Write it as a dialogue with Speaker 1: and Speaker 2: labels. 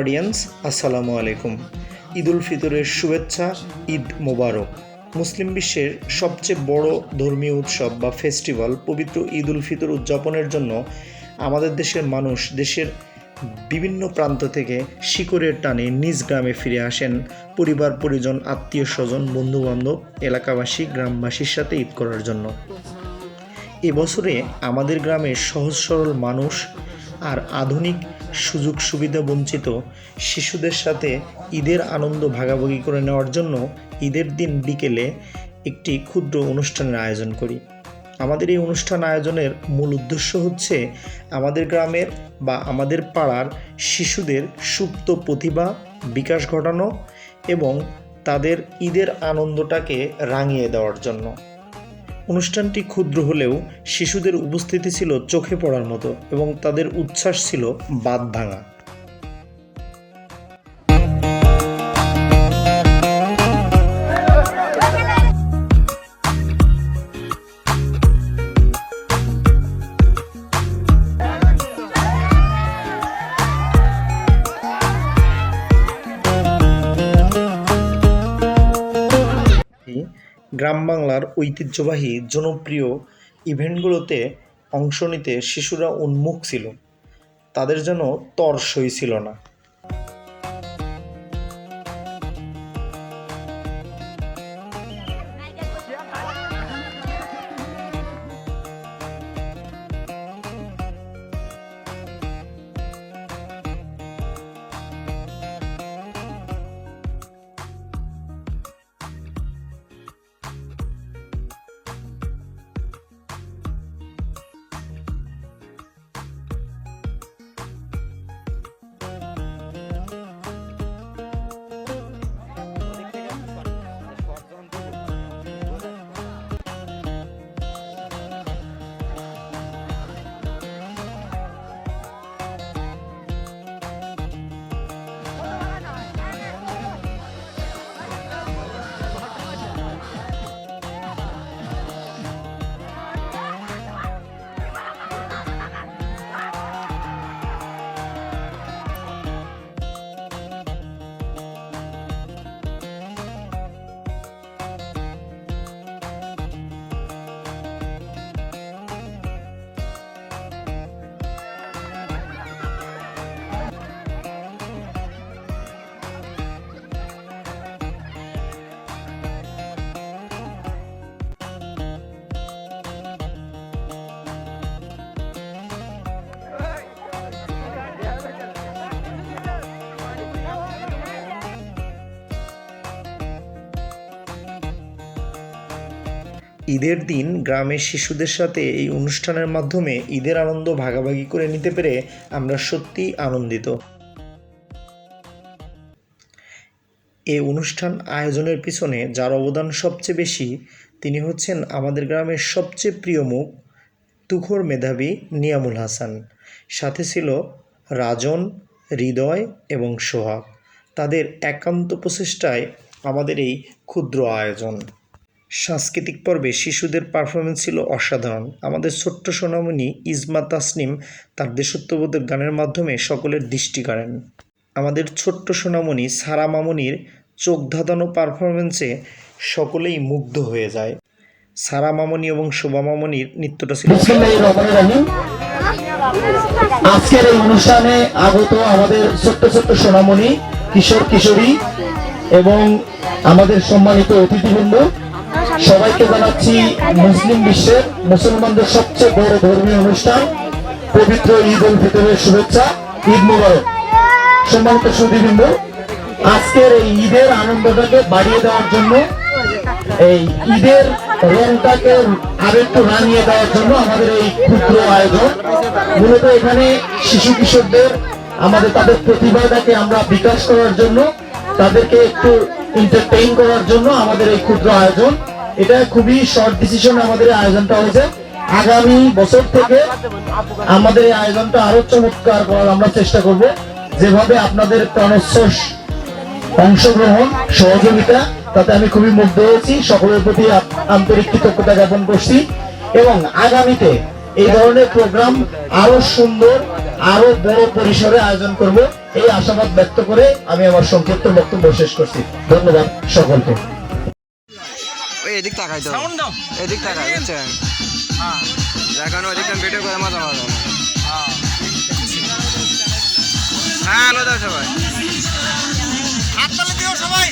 Speaker 1: Audience, আসসালামু আলাইকুম। ঈদ উল ফিতরের শুভেচ্ছা, ঈদ মোবারক। মুসলিম বিশ্বের সবচেয়ে বড় ধর্মীয় উৎসব বা ফেস্টিভ্যাল পবিত্র ঈদ উল ফিতর উদযাপনের জন্য আমাদের দেশের মানুষ দেশের বিভিন্ন প্রান্ত থেকে শিকড়ের টানে নিজ গ্রামে ফিরে আসেন পরিবার পরিজন, আত্মীয় স্বজন, বন্ধুবান্ধব, এলাকাবাসী, গ্রামবাসীর সাথে ঈদ করার জন্য। এবছরে আমাদের গ্রামের সহজ সরল মানুষ আর আধুনিক সুযোগ সুবিধা বঞ্চিত শিশুদের সাথে ঈদের আনন্দ ভাগাভাগি করে নেওয়ার জন্য ঈদের দিন বিকেলে একটি ক্ষুদ্র অনুষ্ঠানের আয়োজন করি। আমাদের এই অনুষ্ঠান আয়োজনের মূল উদ্দেশ্য হচ্ছে আমাদের গ্রামের বা আমাদের পাড়ার শিশুদের সুপ্ত প্রতিভা বিকাশ ঘটানো এবং তাদের ঈদের আনন্দটাকে রাঙিয়ে দেওয়ার জন্য। অনুষ্ঠানটি ক্ষুদ্র হলেও শিশুদের উপস্থিতি ছিল চোখে পড়ার মতো এবং তাদের উচ্ছ্বাস ছিল বাঁধ ভাঙা। গ্রাম বাংলার ঐতিহ্যবাহী জনপ্রিয় ইভেন্টগুলোতে অংশ নিতে শিশুরা উন্মুখ ছিল, তাদের যেন তর সই ছিল না। ঈদের দিন গ্রামের শিশুদের সাথে এই অনুষ্ঠানের মাধ্যমে ঈদের আনন্দ ভাগাভাগি করে নিতে পেরে আমরা সত্যিই আনন্দিত। এই অনুষ্ঠান আয়োজনের পিছনে যার অবদান সবচেয়ে বেশি তিনি হচ্ছেন আমাদের গ্রামের সবচেয়ে প্রিয় মুখ, তুখোর মেধাবী নিয়ামুল হাসান। সাথে ছিল রাজন, হৃদয় এবং সোহাগ। তাদের একান্ত প্রচেষ্টায় আমাদের এই ক্ষুদ্র আয়োজন। সাংস্কৃতিক পর্বে শিশুদের পারফরমেন্স ছিল অসাধারণ। আমাদের ছোট্ট সোনামণি ইজমা তাসনিম তার দেশাত্মবোধক গানের মাধ্যমে সকলের দৃষ্টি কাড়েন। আমাদের ছোট্ট সোনামণি সারা মামনির চোখ ধাঁধানো পারফরমেন্সে সকলেই মুগ্ধ হয়ে যায়। সারা মামনি এবং শোভা মামনির নৃত্যটা ছিল।
Speaker 2: আজকের এই অনুষ্ঠানে আগত আমাদের ছোট্ট ছোট্ট সোনামণি, কিশোর কিশোরী এবং আমাদের সম্মানিত অতিথিবৃন্দ, সবাইকে জানাচ্ছি মুসলিম বিশ্বের মুসলমানদের সবচেয়ে বড় ধর্মীয় অনুষ্ঠান পবিত্র ঈদ উল ফিতরের শুভেচ্ছা, ঈদ মোবারক। সম্মানিত সুধীবৃন্দ, আজকের এই ঈদের আনন্দটাকে বাড়িয়ে দেওয়ার জন্য, এই ঈদের রংটাকে আরো একটু রাঙিয়ে দেওয়ার জন্য আমাদের এই ক্ষুদ্র আয়োজন। মূলত এখানে শিশু কিশোরদের তাদের প্রতিভাটাকে আমরা বিকাশ করার জন্য, তাদেরকে একটু এন্টারটেইন করার জন্য আমাদের এই ক্ষুদ্র আয়োজন। এটা খুবই শর্ট ডিসিশন আমাদের এই আয়োজনটা হয়েছে। আগামী বছর থেকে আমাদের এই আয়োজনটা আরো চমৎকার করার আমরা চেষ্টা করব। যেভাবে আপনাদের প্রাণোচ্ছ্বাস, অংশগ্রহণ, সহযোগিতা, তাতে আমি খুবই মুগ্ধ হয়েছি। সকলের প্রতি আন্তরিক কৃতজ্ঞতা জ্ঞাপন করছি এবং আগামীতে এই ধরনের প্রোগ্রাম আরো সুন্দর, আরো বড় পরিসরে আয়োজন করব। এই আশাবাদ ব্যক্ত করে আমি আমার সংক্ষিপ্ত বক্তব্য শেষ করছি। ধন্যবাদ সকলকে।
Speaker 3: ওই এদিক তাকাই তো, এদিক তাকাই বুঝছেন, দেখানো ওদিকটা ভিডিও করে মজা মজা। হ্যাঁ আলো দাও সবাই, হাত তালে দিও সবাই।